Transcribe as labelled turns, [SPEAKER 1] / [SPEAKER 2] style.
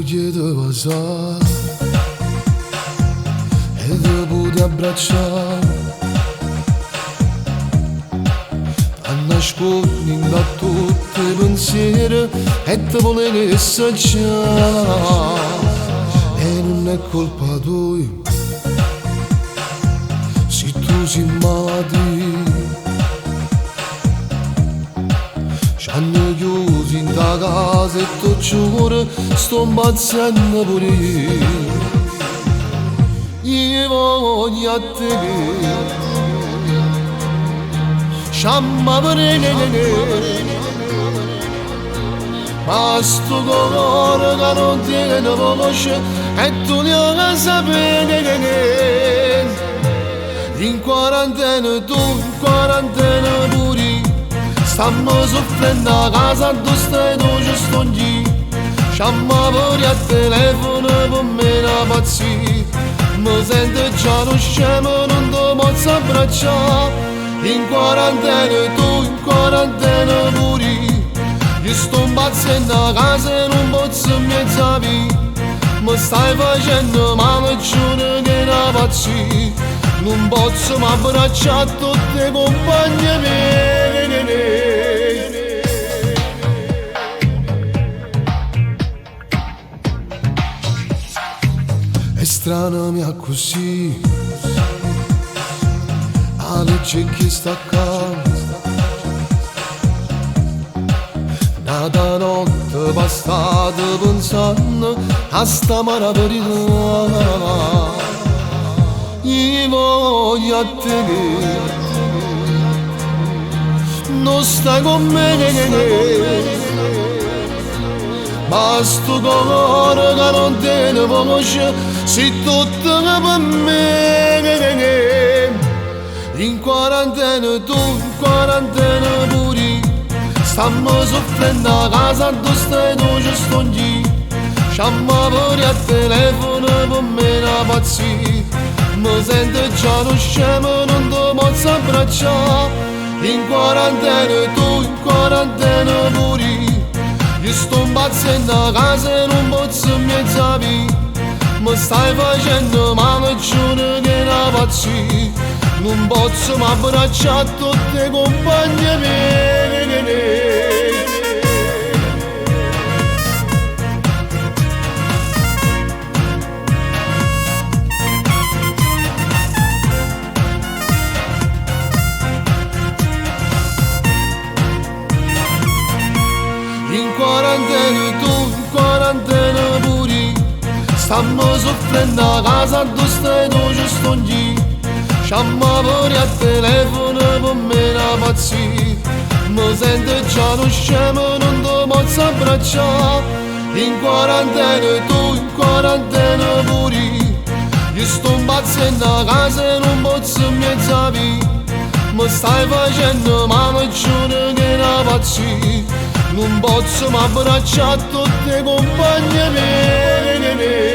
[SPEAKER 1] voglia di passare e ti puoi abbracciare. Nascondi da tutti i pensieri e ti volevi assaggiare. E non è colpa tua se tu sei male. Ci hanno chiusi in da casa e tu giuro sto ammazzando pure io voglio a te. Sciamma prene, ma sto cuore che non tiene voce e tu ne sapere. In quarantena tu, in quarantena pure, stiamo soffrendo a casa, tu stai, tu ci sto lì. Sciamma pure a telefono per me una pazzia, mi sento già lo scemo, non ti posso abbracciare. In quarantena tu, in quarantena pure, io sto impazzendo a casa e non posso mezza via. Mi stai facendo male, giuro che è una pazzia. Non posso mi abbracciare tutte le compagne mie. È strano mia così, la legge che sta accanto. Nata notte passata pensando a sta maraviglia. Io voglio a te, non stai con me, ma sto cuore che non tiene voce, sei tutto per me. In quarantena tu, in quarantena pure, stiamo soffrendo a casa, tu stai, tu ci sto lì. Sciamma pure a telefono per me una pazzia, mi sento già lo scemo, non ti posso abbracciare. In quarantena tu, in quarantena pure, io sto impazzendo a casa e non posso mezza via. Mi stai facendo male, giuro che è una pazzia. Non posso mi abbracciare tutte le compagne mie. In quarantena tu, in quarantena pure, stiamo soffrendo a casa, tu stai, tu ci sto lì. Sciamma pure a telefono per me una pazzia, mi sento già lo scemo, non ti posso abbracciare. In quarantena tu, in quarantena pure, io sto impazzendo a casa e non posso mezza via. Mi stai facendo male, giuro che è una pazzia. Non posso mi abbracciare tutte le compagne mie.